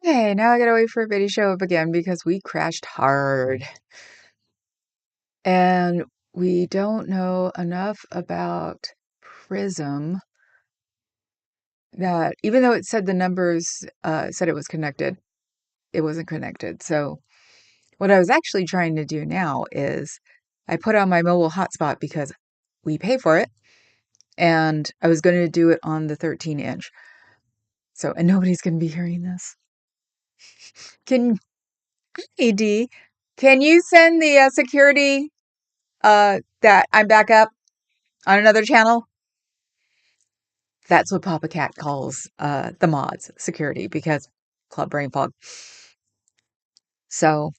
Hey, now I gotta wait for a video to show up again because we crashed hard. And we don't know enough about Prism that even though it said the numbers said it was connected, it wasn't connected. So what I was actually trying to do now is I put on my mobile hotspot because we pay for it, and I was going to do it on the 13-inch. So, and nobody's going to be hearing this. Can, hey, D, can you send the security that I'm back up on another channel? That's what Papa Cat calls the mods, security, because Club Brain Fog. So,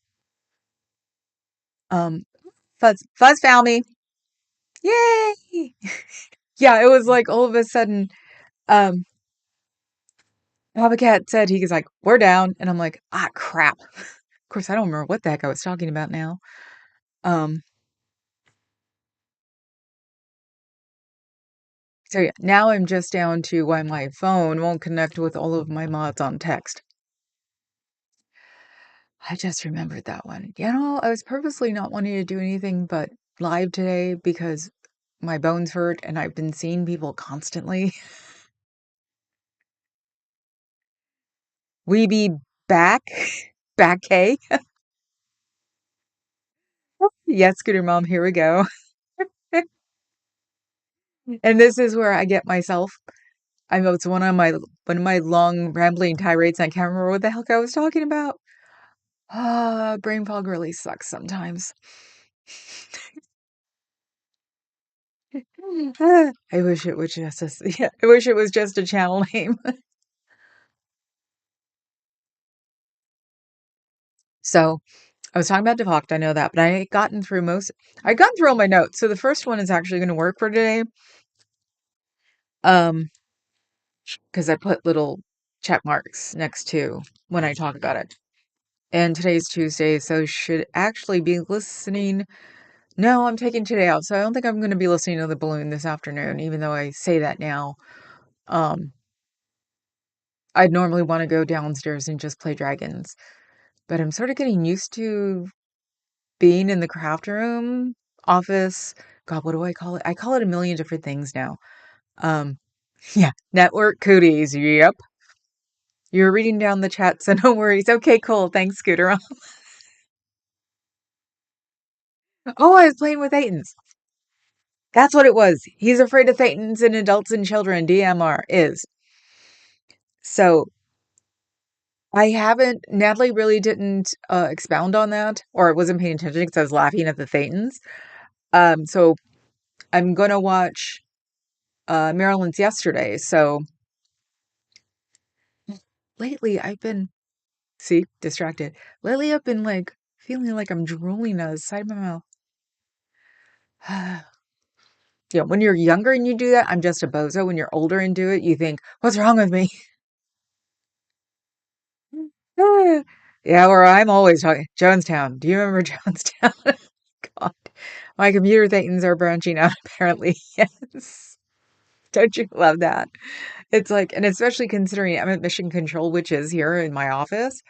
um, Fuzz found me. Yay! Yeah, it was like all of a sudden, um, Papa Cat said, he was like, we're down. And I'm like, ah, crap. Of course, I don't remember what the heck I was talking about now. Um, so yeah, now I'm just down to why my phone won't connect with all of my mods on text. I just remembered that one. You know, I was purposely not wanting to do anything but live today because my bones hurt and I've been seeing people constantly. We be back, back, hey? Yes, Scooter Mom, here we go. And this is where I get myself. I know it's one of my long rambling tirades. And I can't remember what the heck I was talking about. Ah, brain fog really sucks sometimes. I wish it was just yeah, I wish it was just a channel name. So I was talking about default, I know that, but I'd gotten through all my notes. So the first one is actually going to work for today. Um, because I put little check marks next to when I talk about it. And today's Tuesday, so should actually be listening. No, I'm taking today out, so I don't think I'm going to be listening to the balloon this afternoon, even though I say that now. Um, I'd normally want to go downstairs and just play dragons, but I'm sort of getting used to being in the craft room office. God, what do I call it? I call it a million different things now. Um, yeah, network cooties. Yep. You're reading down the chat, so no worries. Okay, cool. Thanks, Scooter. Oh, I was playing with Thetans. That's what it was. He's afraid of Thetans and adults and children. DMR is. So Natalie really didn't expound on that, or I wasn't paying attention because I was laughing at the Thetans. So I'm going to watch Marilyn's yesterday. So lately I've been, see, distracted. Lately I've been like feeling like I'm drooling out the side of my mouth. Yeah, when you're younger and you do that, I'm just a bozo. When you're older and do it, you think, what's wrong with me? Yeah, or I'm always talking. Jonestown. Do you remember Jonestown? God, my computer things are branching out, apparently. Yes. Don't you love that? It's like, and especially considering I'm at Mission Control, which is here in my office.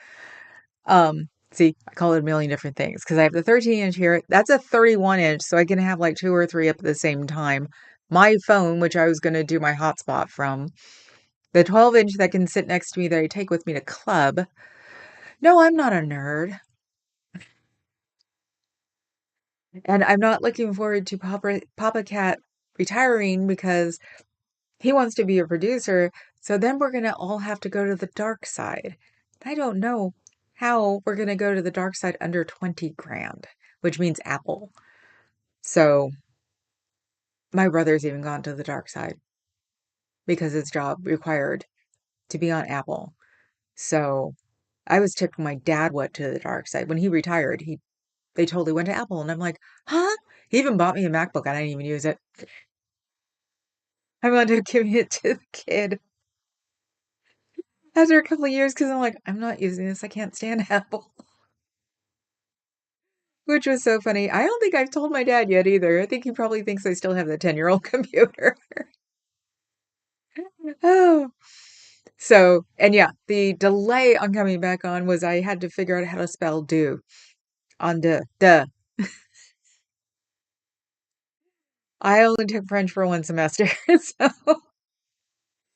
See, I call it a million different things because I have the 13-inch here. That's a 31-inch, so I can have like two or three up at the same time. My phone, which I was going to do my hotspot from, the 12-inch that can sit next to me that I take with me to club. No, I'm not a nerd. And I'm not looking forward to Papa Cat retiring because he wants to be a producer. So then we're going to all have to go to the dark side. I don't know how we're going to go to the dark side under 20 grand, which means Apple. So my brother's even gone to the dark side because his job required to be on Apple. So I was tipped when my dad went to the dark side. When he retired, they totally went to Apple. And I'm like, huh? He even bought me a MacBook. I didn't even use it. I wound up giving it to the kid after a couple of years because I'm like, I'm not using this. I can't stand Apple. Which was so funny. I don't think I've told my dad yet either. I think he probably thinks I still have the 10-year-old computer. Oh. So, and yeah, the delay on coming back on was I had to figure out how to spell do on duh. I only took French for one semester, so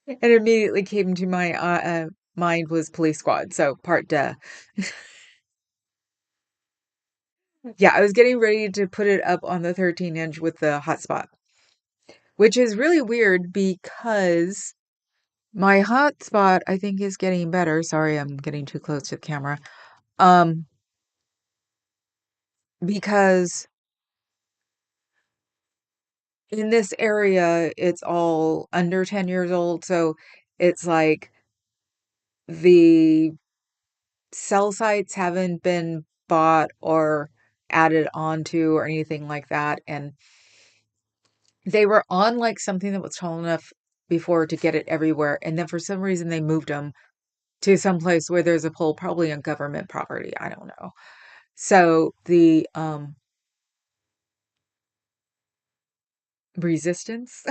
and immediately came to my mind was police squad, so part duh. Yeah, I was getting ready to put it up on the 13-inch with the hotspot, which is really weird because my hotspot I think is getting better. Sorry, I'm getting too close to the camera. Um, because in this area it's all under 10 years old, so it's like the cell sites haven't been bought or added onto or anything like that. And they were on like something that was tall enough before to get it everywhere. And then for some reason they moved them to some place where there's a pole, probably on government property. I don't know. So the resistance,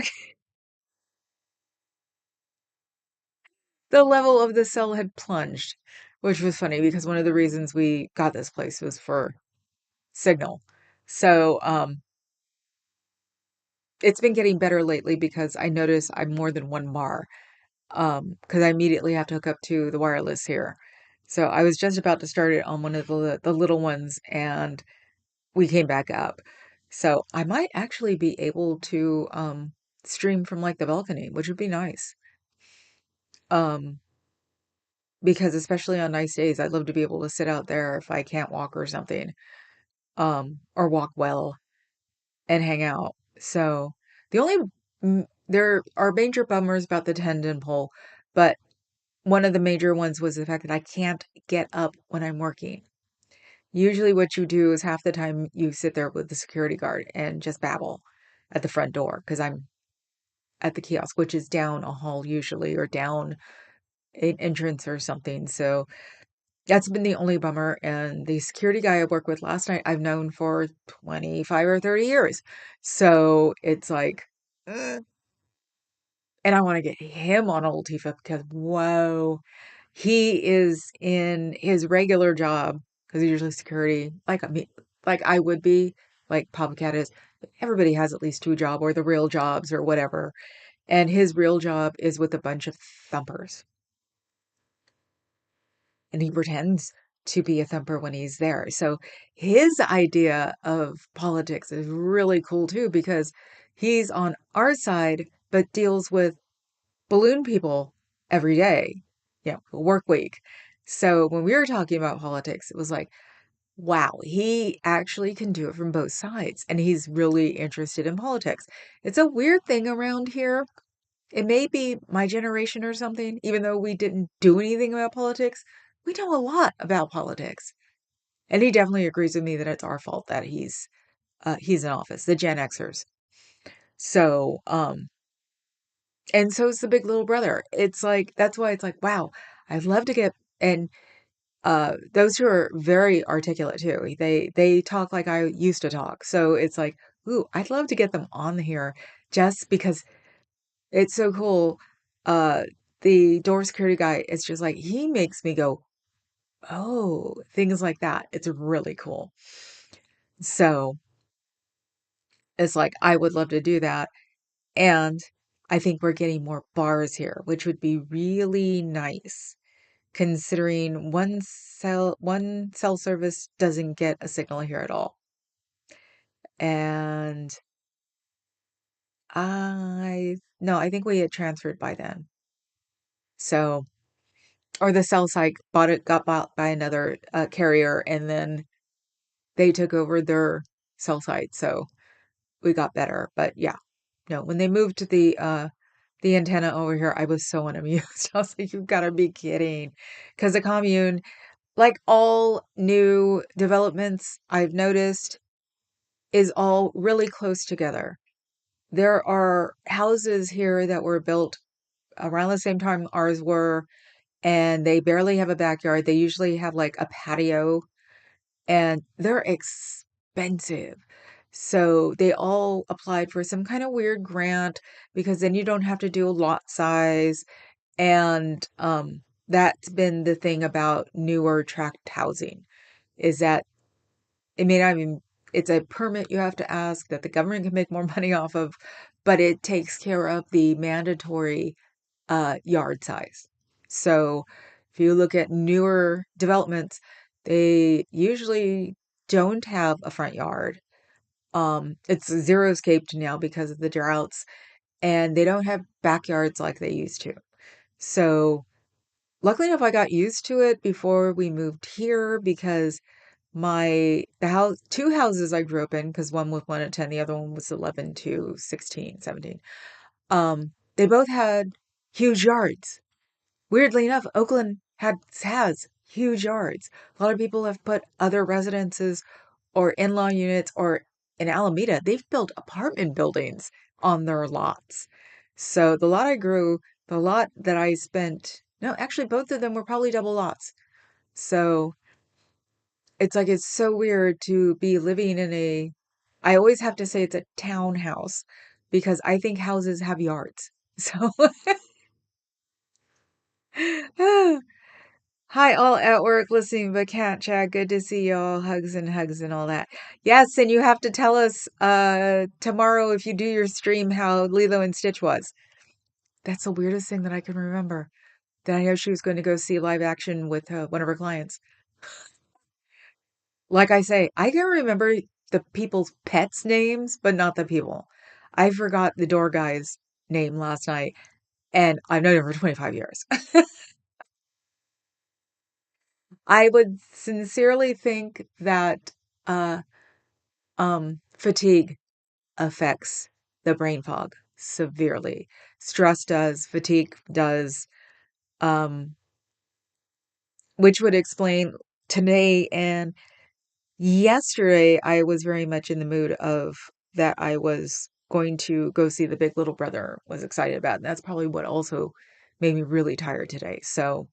the level of the cell had plunged, which was funny because one of the reasons we got this place was for signal. So it's been getting better lately because I notice I'm more than one bar. Because I immediately have to hook up to the wireless here. So I was just about to start it on one of the little ones, and we came back up. So I might actually be able to stream from like the balcony, which would be nice. Um, because especially on nice days, I'd love to be able to sit out there if I can't walk or something, or walk well and hang out. So the only there are major bummers about the tendon pole, but one of the major ones was the fact that I can't get up when I'm working. Usually what you do is half the time you sit there with the security guard and just babble at the front door because I'm at the kiosk, which is down a hall usually or down an entrance or something. So that's been the only bummer. And the security guy I worked with last night, I've known for 25 or 30 years. So it's like, "Ugh." And I want to get him on old Tifa because, whoa. He is in his regular job because he's usually security, like I mean, like I would be, like Papa Cat is. Everybody has at least two jobs or the real jobs or whatever. And his real job is with a bunch of thumpers. And he pretends to be a thumper when he's there. So his idea of politics is really cool too because he's on our side but deals with balloon people every day, work week. So when we were talking about politics, it was like, wow, he actually can do it from both sides. And he's really interested in politics. It's a weird thing around here. It may be my generation or something, even though we didn't do anything about politics. We know a lot about politics. And he definitely agrees with me that it's our fault that he's in office, the Gen Xers. So, and so is the big little brother. It's like that's why it's like, wow, I'd love to get and those two are very articulate too. They talk like I used to talk. So it's like, ooh, I'd love to get them on here just because it's so cool. Uh the door security guy is just like he makes me go, oh, things like that. It's really cool. So it's like I would love to do that. And I think we're getting more bars here, which would be really nice considering one cell service doesn't get a signal here at all. And I no, I think we had transferred by then. So or the cell site got bought by another carrier and then they took over their cell site. So we got better. But yeah, no, when they moved to the antenna over here, I was so unamused. I was like, you've got to be kidding. Because the commune, like all new developments I've noticed, is all really close together. There are houses here that were built around the same time ours were, and they barely have a backyard. They usually have like a patio, and they're expensive. So they all applied for some kind of weird grant because then you don't have to do a lot size And that's been the thing about newer tract housing is that it may not even, it's a permit you have to ask that the government can make more money off of, but it takes care of the mandatory yard size. So if you look at newer developments, they usually don't have a front yard. It's zero-scaped now because of the droughts, and they don't have backyards like they used to. So luckily enough, I got used to it before we moved here because the house, two houses I grew up in, because one was 1 to 10, the other one was 11 to 16, 17. They both had huge yards. Weirdly enough, Oakland has huge yards. A lot of people have put other residences or in-law units, or in Alameda, they've built apartment buildings on their lots. So the lot that I spent, no, actually both of them were probably double lots. So it's like it's so weird to be living in I always have to say it's a townhouse because I think houses have yards. So hi, all at work listening, but can't chat. Good to see y'all. Hugs and all that. Yes, and you have to tell us tomorrow if you do your stream how Lilo and Stitch was. That's the weirdest thing that I can remember. That I know she was going to go see live action with one of her clients. Like I say, I can remember the people's pets' names, but not the people. I forgot the door guy's name last night, and I've known him for 25 years. I would sincerely think that uh, fatigue affects the brain fog severely. Stress does, fatigue does, um, which would explain today and yesterday. I was very much in the mood of that I was going to go see the Big Little Brother, was excited about. And that's probably what also made me really tired today. So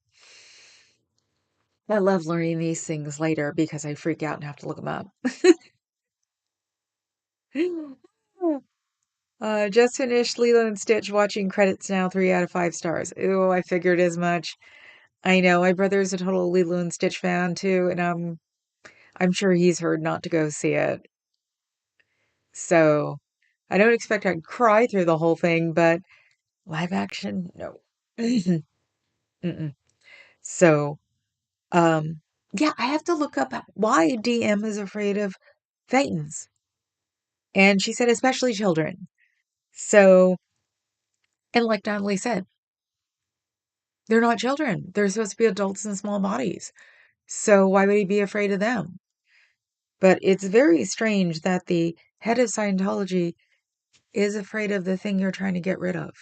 I love learning these things later because I freak out and have to look them up. Just finished Lilo and Stitch watching credits now, 3 out of 5 stars. Ooh, I figured as much. I know my brother's a total Lilo and Stitch fan too, and I'm sure he's heard not to go see it. So I don't expect I'd cry through the whole thing, but live action, no. Mm-mm. So, um, yeah, I have to look up why DM is afraid of Thetans. And she said, especially children. So, and like Natalie said, they're not children. They're supposed to be adults in small bodies. So why would he be afraid of them? But it's very strange that the head of Scientology is afraid of the thing you're trying to get rid of.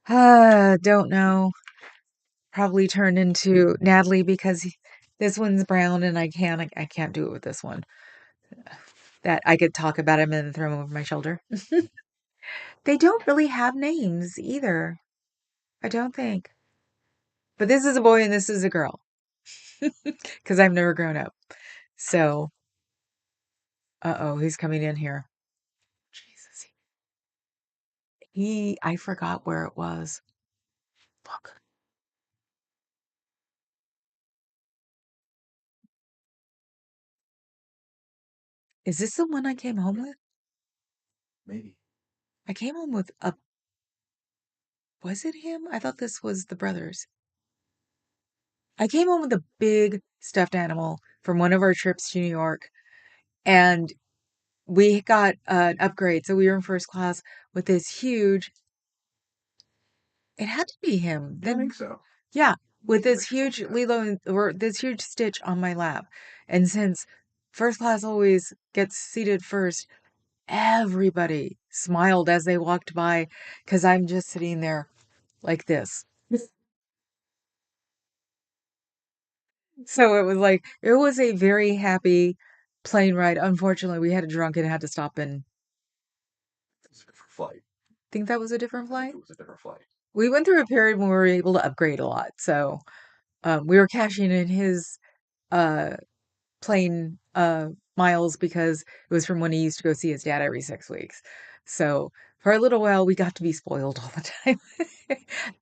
Don't know. Probably turned into Natalie because this one's brown and I can't do it with this one. That I could talk about him and throw him over my shoulder. They don't really have names either. I don't think. But this is a boy and this is a girl because I've never grown up. So, uh-oh, he's coming in here. Jesus. I forgot where it was. Look. Is this the one I came home with? Maybe. I came home with was it him? I thought this was the brothers. I came home with a big stuffed animal from one of our trips to New York, and we got an upgrade. So we were in first class with this huge, it had to be him. I think so. Yeah, with this huge or this huge Stitch on my lap. And since first class always gets seated first, everybody smiled as they walked by because I'm just sitting there like this. So it was like, it was a very happy plane ride. Unfortunately, we had a drunk and had to stop and it's a different flight. Think that was a different flight? It was a different flight. We went through a period when we were able to upgrade a lot. So we were cashing in his uh, plane miles because it was from when he used to go see his dad every 6 weeks. So for a little while, we got to be spoiled all the time.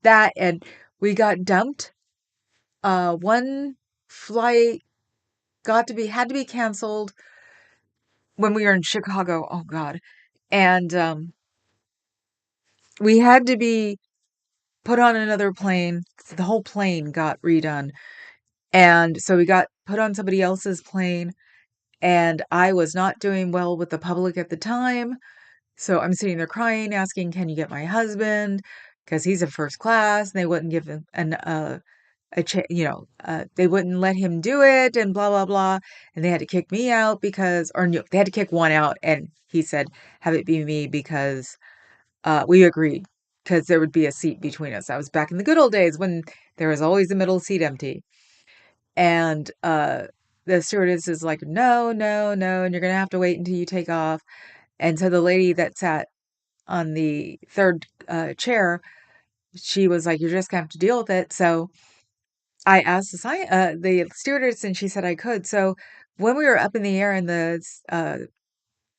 That and we got dumped. One flight had to be canceled when we were in Chicago. Oh God. And we had to be put on another plane. The whole plane got redone. And so we got put on somebody else's plane. And I was not doing well with the public at the time. So I'm sitting there crying, asking, can you get my husband? Because he's in first class. And they wouldn't give him they wouldn't let him do it and blah, blah, blah. And they had to kick me out because, or no, they had to kick one out. And he said, have it be me because we agreed because there would be a seat between us. I was back in the good old days when there was always the middle seat empty. And the stewardess is like, no, no, no. And you're going to have to wait until you take off. And so the lady that sat on the third chair, she was like, you're just going to have to deal with it. So I asked the stewardess, and she said I could. So when we were up in the air and the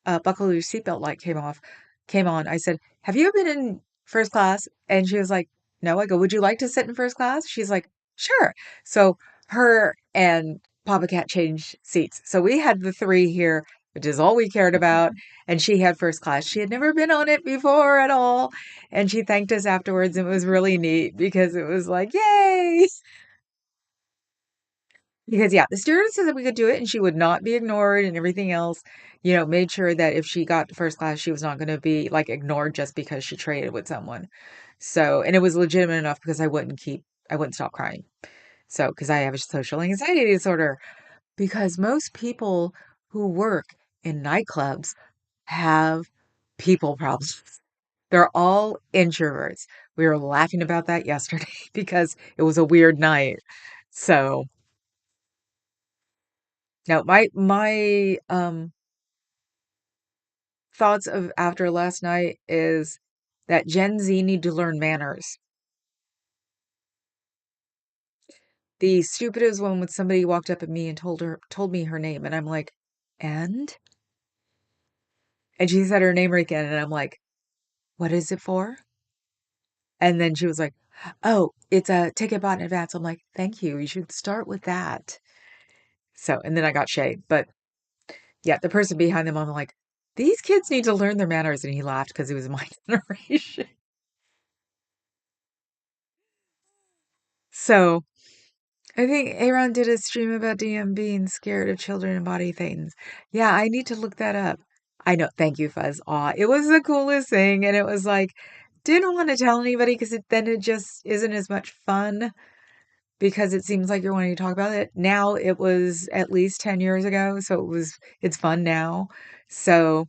buckle your seatbelt light came on, I said, "Have you ever been in first class?" And she was like, "No." I go, "Would you like to sit in first class?" She's like, "Sure." So her and Papa Cat changed seats. So we had the three here, which is all we cared about. And she had first class. She had never been on it before at all. And she thanked us afterwards. And it was really neat because it was like, yay. Because yeah, the stewardess said that we could do it and she would not be ignored and everything else, made sure that if she got to first class, she was not going to be like ignored just because she traded with someone. So, and it was legitimate enough because I wouldn't stop crying. So, because I have a social anxiety disorder, because most people who work in nightclubs have people problems. They're all introverts. We were laughing about that yesterday because it was a weird night. So, no, my thoughts of after last night is that Gen Z need to learn manners. The stupidest one when somebody walked up at me and told me her name, and I'm like, and? And she said her name right again, and I'm like, what is it for? And then she was like, oh, it's a ticket bought in advance. I'm like, thank you. You should start with that. So, and then I got shade. But yeah, the person behind them, I'm like, these kids need to learn their manners. And he laughed because he was my generation. So I think Aaron did a stream about DM being scared of children and body things. Yeah, I need to look that up. I know. Thank you, Fuzz. Aw, it was the coolest thing. And it was like, didn't want to tell anybody because then it just isn't as much fun because it seems like you're wanting to talk about it. Now it was at least 10 years ago. So it's fun now. So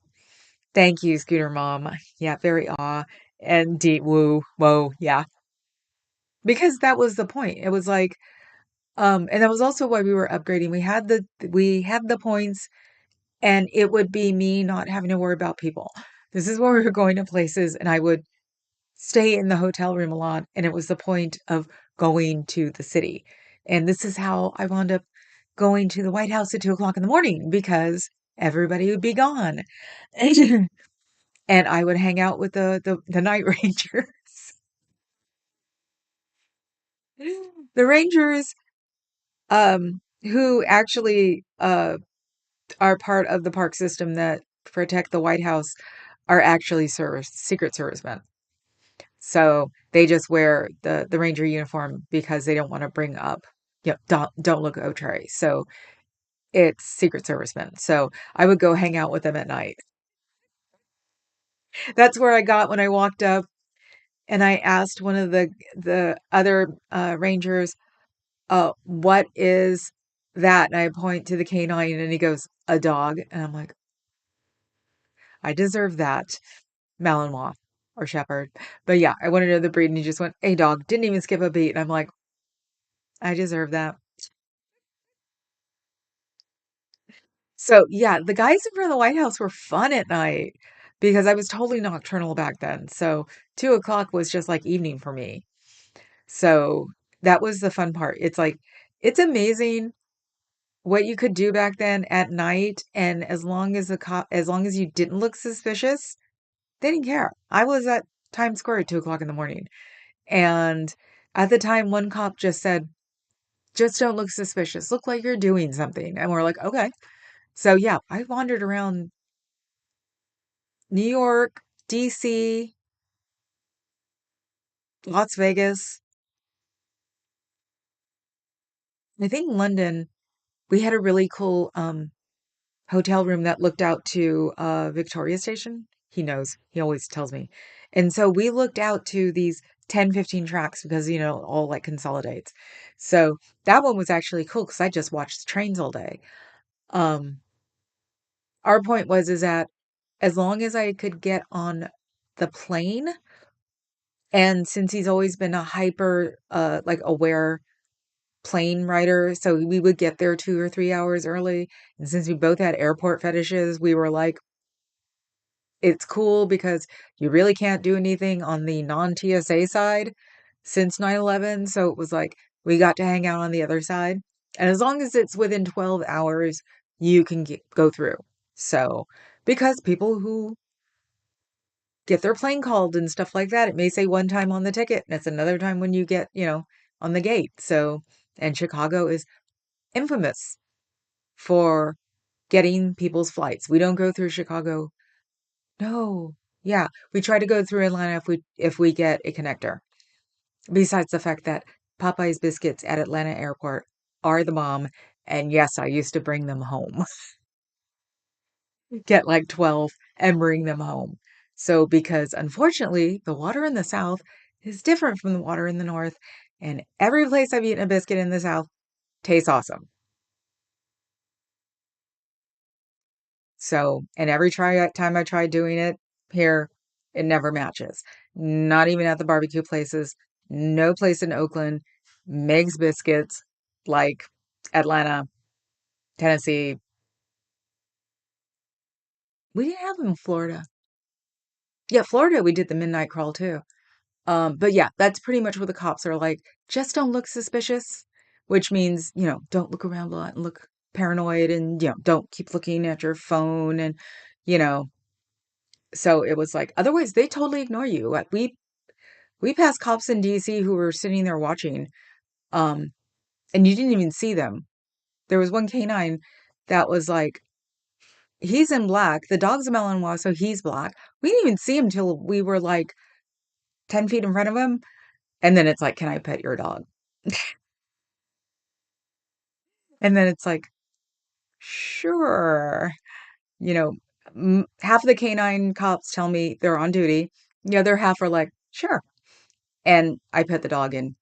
thank you, Scooter Mom. Yeah, very awe and deep woo. Whoa. Yeah. Because that was the point. It was like, and that was also why we were upgrading. We had the points, and it would be me not having to worry about people. This is where we were going to places, and I would stay in the hotel room a lot, and it was the point of going to the city. And this is how I wound up going to the White House at 2 o'clock in the morning because everybody would be gone. And I would hang out with the night rangers. The rangers who actually are part of the park system that protect the White House are actually Secret Servicemen. So they just wear the Ranger uniform because they don't want to bring up, don't look outre. So it's Secret Servicemen. So I would go hang out with them at night. That's where I got when I walked up and I asked one of the other Rangers, what is that? And I point to the canine and he goes, a dog. And I'm like, I deserve that. Malinois or Shepherd. But yeah, I wanted to know the breed and he just went, hey dog, didn't even skip a beat. And I'm like, I deserve that. So yeah, the guys in front of the White House were fun at night because I was totally nocturnal back then. So 2 o'clock was just like evening for me. So that was the fun part. It's like, it's amazing what you could do back then at night. And as long as as long as you didn't look suspicious, They didn't care. I was at Times Square at 2 o'clock in the morning. And at the time, one cop just said, just don't look suspicious. Look like you're doing something. And we're like, okay. So yeah, I wandered around New York, DC, Las Vegas. I think London, we had a really cool hotel room that looked out to Victoria Station. He knows. He always tells me. And so we looked out to these 10, 15 tracks because, all like consolidates. So that one was actually cool because I just watched trains all day. Um, our point was is that as long as I could get on the plane, and since he's always been a hyper like aware plane rider, so we would get there 2 or 3 hours early. And since we both had airport fetishes, we were like, it's cool because you really can't do anything on the non-TSA side since 9/11. So it was like we got to hang out on the other side. And as long as it's within 12 hours, you can go through. So, because people who get their plane called and stuff like that, it may say one time on the ticket, and it's another time when you get, on the gate. So, and Chicago is infamous for getting people's flights. We don't go through Chicago. No. Yeah, we try to go through Atlanta if we get a connector. Besides the fact that Popeye's biscuits at Atlanta Airport are the bomb, and yes, I used to bring them home. Get like 12 and bring them home. So because unfortunately, the water in the South is different from the water in the North, and every place I've eaten a biscuit in the South tastes awesome. So, and every time I try doing it here, it never matches. Not even at the barbecue places. No place in Oakland makes biscuits like Atlanta, Tennessee. We didn't have them in Florida. Yeah, Florida, we did the midnight crawl too. But yeah, that's pretty much what the cops are like. Just don't look suspicious, which means, don't look around a lot and look paranoid and, don't keep looking at your phone and, you know, so it was like, otherwise they totally ignore you. Like we passed cops in DC who were sitting there watching, um, and you didn't even see them. There was one canine that was like, he's in black. The dog's a Malinois, so he's black. We didn't even see him till we were like 10 feet in front of him. And then it's like, can I pet your dog? And then it's like, sure. You know, half of the canine cops tell me they're on duty. The other half are like, sure. And I pet the dog and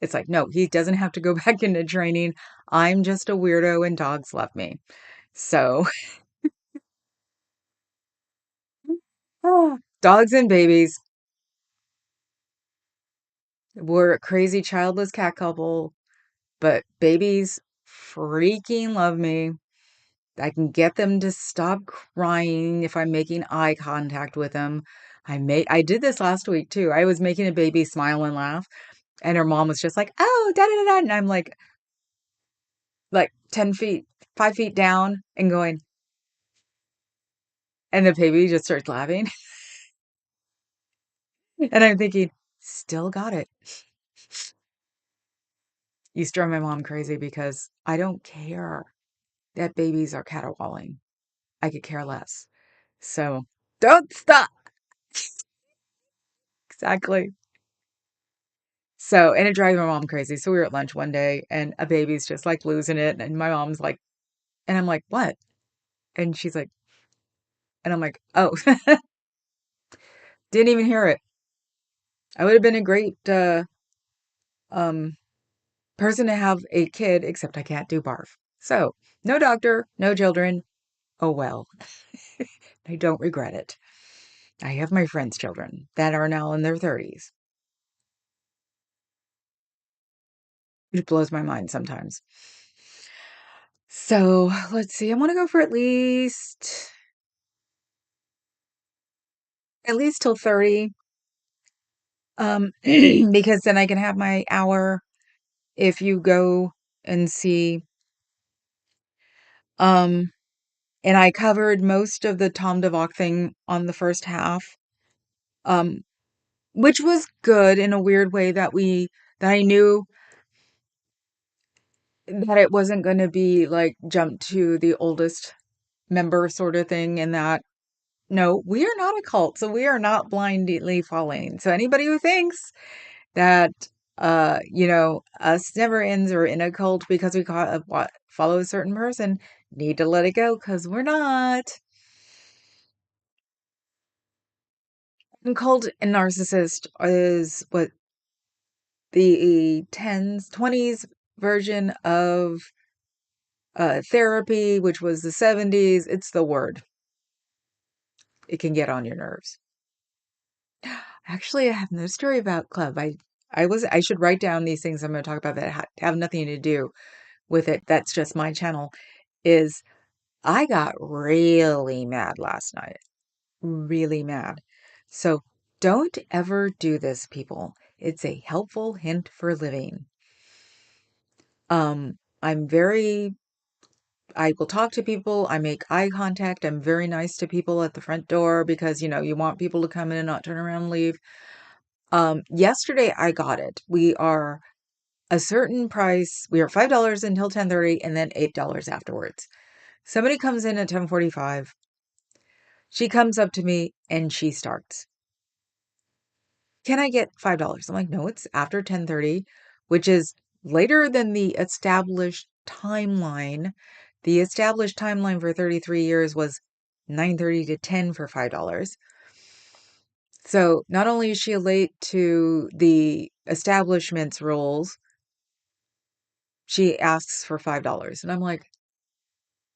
it's like, no, he doesn't have to go back into training. I'm just a weirdo and dogs love me. So, dogs and babies. We're a crazy childless cat couple, but babies freaking love me. I can get them to stop crying if I'm making eye contact with them. I did this last week too. I was making a baby smile and laugh, and her mom was just like, "Oh, da da da," and I'm like 10 feet, 5 feet down, and going, and the baby just starts laughing, and I'm thinking, still got it. Used to drive my mom crazy because I don't care that babies are caterwauling. I could care less. So don't stop. Exactly. So, and it drives my mom crazy. So we were at lunch one day and a baby's just like losing it. And my mom's like, and I'm like, what? And she's like, and I'm like, oh, didn't even hear it. I would have been a great um, person to have a kid, except I can't do barf. So, no doctor, no children. Oh well, I don't regret it. I have my friends' children that are now in their 30s. It blows my mind sometimes. So, let's see. I want to go for at least till 30. Because then I can have my hour if you go and see, um, and I covered most of the Tom DeVoch thing on the first half, um, which was good in a weird way that I knew that it wasn't going to be like jump to the oldest member sort of thing, and that no, we are not a cult, so we are not blindly following. So anybody who thinks that us never ends or in a cult because we follow a certain person need to let it go because we're not. And cult and narcissist is what the 10s, 20s version of therapy, which was the 70s. It's the word. It can get on your nerves. Actually, I have no story about club. I should write down these things I'm going to talk about that have nothing to do with it. That's just my channel. Is I got really mad last night. Really mad. So don't ever do this, people. It's a helpful hint for living. I'm very I will talk to people. I make eye contact. I'm very nice to people at the front door because, you want people to come in and not turn around and leave. Yesterday I got it. We are a certain price. We are $5 until 10:30 and then $8 afterwards. Somebody comes in at 10:45. She comes up to me and she starts, "Can I get $5?" I'm like, "No, it's after 10:30," which is later than the established timeline. The established timeline for 33 years was 9:30 to 10 for $5. So not only is she late to the establishment's rules, she asks for $5. And I'm like,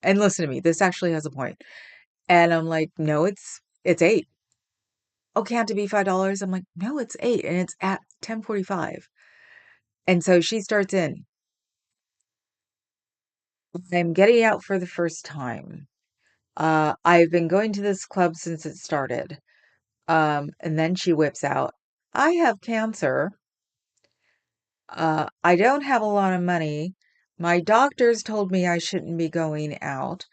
and listen to me, this actually has a point. And I'm like, no, it's 8. Oh, can't it be $5? I'm like, no, it's 8 and it's at 10:45. And so she starts in. I'm getting out for the first time. I've been going to this club since it started. And then she whips out, I have cancer. I don't have a lot of money. My doctors told me I shouldn't be going out.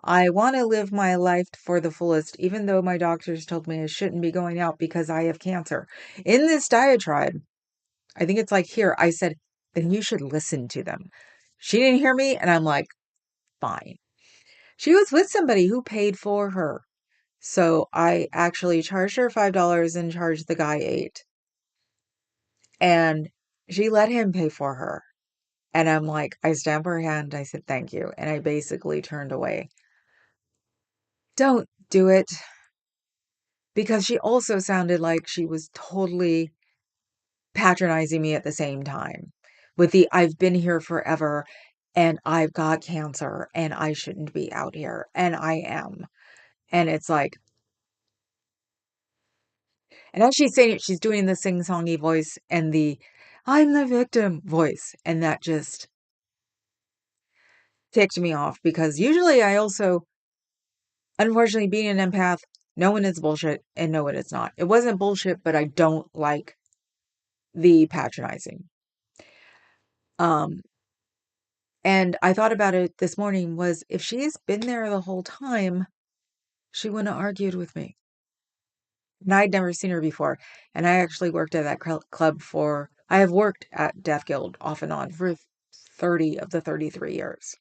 I want to live my life for the fullest, even though my doctors told me I shouldn't be going out because I have cancer. In this diatribe, I think it's like here, I said, then you should listen to them. She didn't hear me, and I'm like, fine. She was with somebody who paid for her. So I actually charged her $5 and charged the guy 8. And she let him pay for her. And I'm like, I stamped her hand. I said, thank you. And I basically turned away. Don't do it. Because she also sounded like she was totally patronizing me at the same time with the I've been here forever and I've got cancer and I shouldn't be out here. And I am. And it's like, and as she's saying it, she's doing the sing-songy voice and the I'm the victim voice. And that just ticked me off because usually I also, unfortunately, being an empath, know when it's bullshit and know when it's not. It wasn't bullshit, but I don't like the patronizing. Um, and I thought about it this morning was if she's been there the whole time, she wouldn't have argued with me. And I'd never seen her before. And I actually worked at that club I have worked at Deaf Guild off and on for 30 of the 33 years.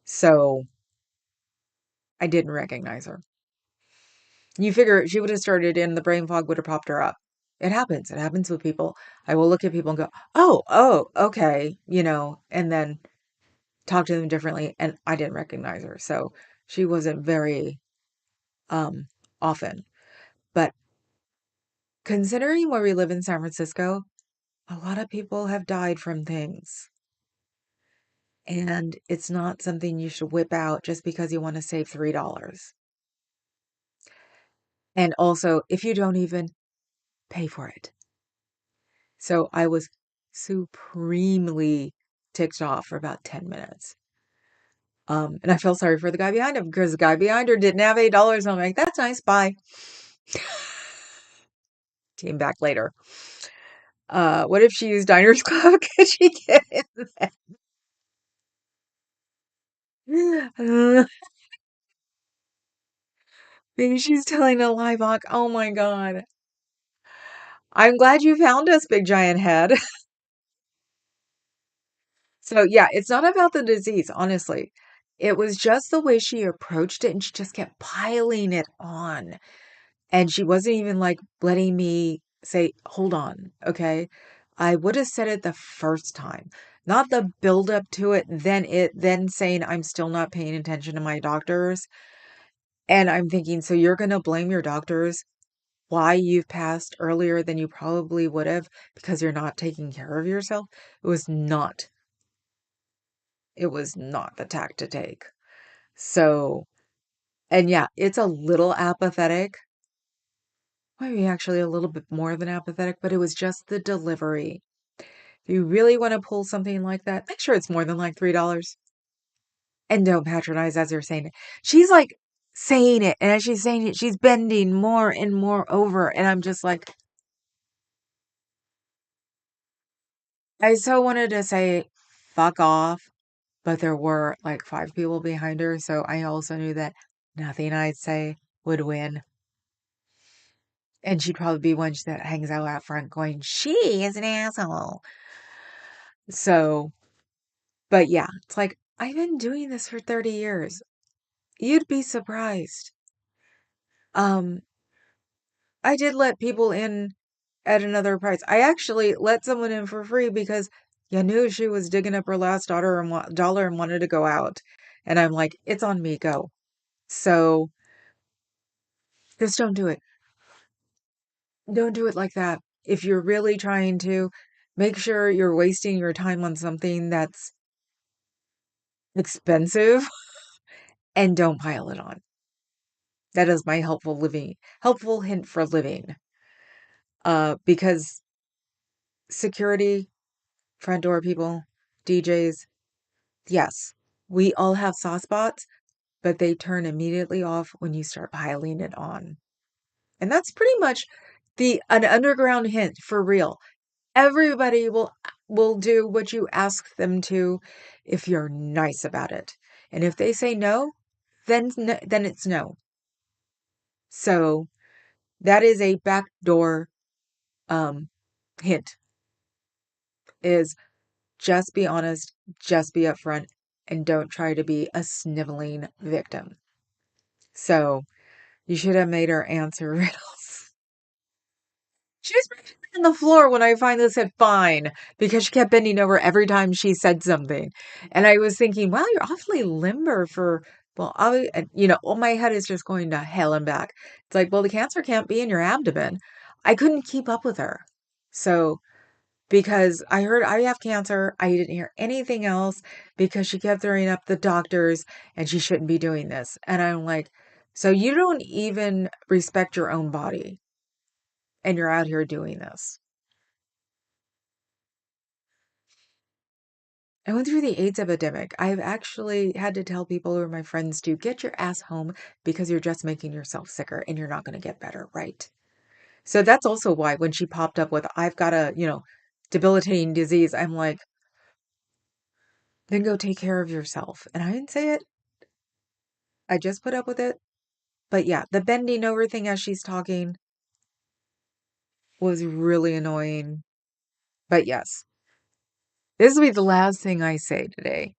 So I didn't recognize her. You figure she would have started and the brain fog would have popped her up. It happens. It happens with people. I will look at people and go, oh, okay, and then talk to them differently. And I didn't recognize her. So she wasn't very um, often. But considering where we live in San Francisco, a lot of people have died from things. And it's not something you should whip out just because you want to save $3. And also, if you don't even pay for it. So I was supremely ticked off for about 10 minutes. And I felt sorry for the guy behind him because the guy behind her didn't have $8. I'm like, that's nice. Bye. Came back later. What if she used Diners Club? Could she get in there? Maybe she's telling a lie, Bach. Oh my God. I'm glad you found us, big giant head. So yeah, it's not about the disease, honestly. It was just the way she approached it and she just kept piling it on. And she wasn't even like letting me say, hold on, okay? I would have said it the first time, not the build up to it, then saying I'm still not paying attention to my doctors. And I'm thinking, so you're going to blame your doctors why you've passed earlier than you probably would have because you're not taking care of yourself? It was not. It was not the tack to take. So, and yeah, it's a little apathetic. Maybe actually a little bit more than apathetic, but it was just the delivery. If you really want to pull something like that, make sure it's more than like $3 and don't patronize as you're saying it. She's like saying it, and as she's saying it, she's bending more and more over. And I'm just like, I so wanted to say, fuck off, but there were like 5 people behind her. So I also knew that nothing I'd say would win. And she'd probably be one that hangs out front going, she is an asshole. So, but yeah, it's like, I've been doing this for 30 years. You'd be surprised. Um, I did let people in at another price. I actually let someone in for free because you knew she was digging up her last dollar and wanted to go out. And I'm like, it's on me, go. So just don't do it. Don't do it like that. If you're really trying to, make sure you're wasting your time on something that's expensive and don't pile it on. That is my helpful hint for living. Because security, front door people, DJs, yes, we all have soft spots, but they turn immediately off when you start piling it on. And that's pretty much an underground hint for real. Everybody will do what you ask them to if you're nice about it. And if they say no, then it's no. So that is a backdoor um hint is just be honest, just be upfront, and don't try to be a sniveling victim. So you should have made her answer riddles. She was right on the floor when I finally said fine because she kept bending over every time she said something. And I was thinking, wow, you're awfully limber for, well, all my head is just going to hell and back. It's like, well, the cancer can't be in your abdomen. I couldn't keep up with her. So, because I heard I have cancer, I didn't hear anything else because she kept throwing up the doctors and she shouldn't be doing this. And I'm like, so you don't even respect your own body and you're out here doing this. I went through the AIDS epidemic. I've actually had to tell people who are my friends to get your ass home because you're just making yourself sicker and you're not going to get better, right? So that's also why when she popped up with, I've got a, debilitating disease, I'm like, then go take care of yourself. And I didn't say it. I just put up with it. But yeah, the bending over thing as she's talking was really annoying. But yes, this will be the last thing I say today.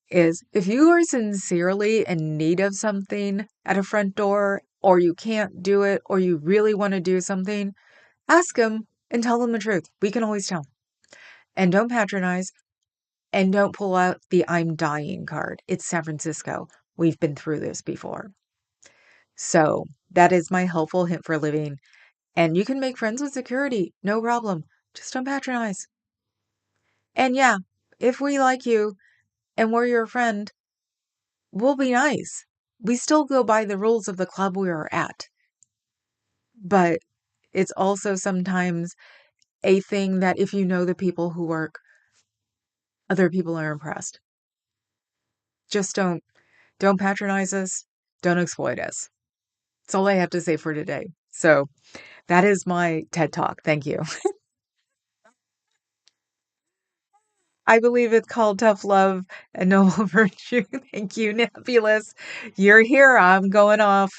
Is if you are sincerely in need of something at a front door, or you can't do it, or you really want to do something, ask them and tell them the truth. We can always tell. And don't patronize and don't pull out the I'm dying card. It's San Francisco. We've been through this before. So that is my helpful hint for living. And you can make friends with security. No problem. Just don't patronize. And yeah, if we like you and we're your friend, we'll be nice. We still go by the rules of the club we are at. But it's also sometimes a thing that if you know the people who work, other people are impressed. Just don't patronize us. Don't exploit us. That's all I have to say for today. So that is my TED Talk. Thank you. I believe it's called Tough Love and Noble Virtue. Thank you, Nebulous. You're here. I'm going off.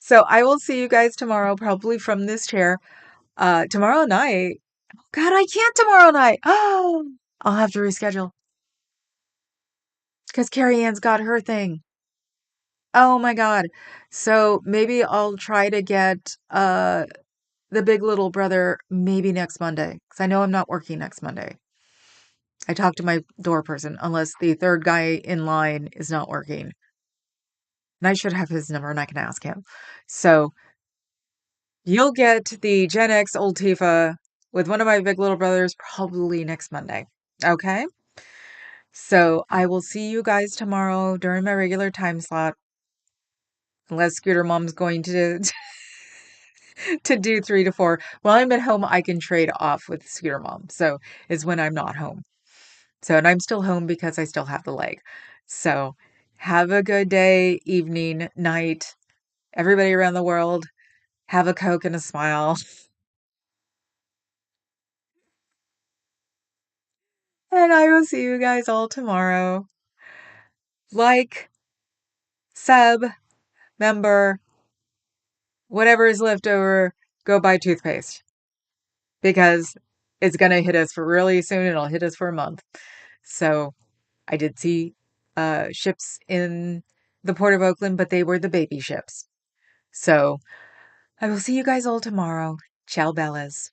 So I will see you guys tomorrow, probably from this chair. Tomorrow night. God, I can't tomorrow night. Oh, I'll have to reschedule because Carrie Ann's got her thing. Oh my God. So maybe I'll try to get the big little brother maybe next Monday because I know I'm not working next Monday. I talked to my door person unless the third guy in line is not working. And I should have his number and I can ask him. So you'll get the Gen X Old Tifa with one of my big little brothers probably next Monday. Okay? So I will see you guys tomorrow during my regular time slot, unless Scooter Mom's going to to do 3 to 4. While I'm at home, I can trade off with Scooter Mom. So is when I'm not home. So and I'm still home because I still have the leg. So have a good day, evening, night, everybody around the world. Have a Coke and a smile. And I will see you guys all tomorrow. Like, sub, member, whatever is left over, go buy toothpaste because it's going to hit us for really soon. It'll hit us for a month. So I did see ships in the Port of Oakland, but they were the baby ships. So I will see you guys all tomorrow. Ciao, Bellas.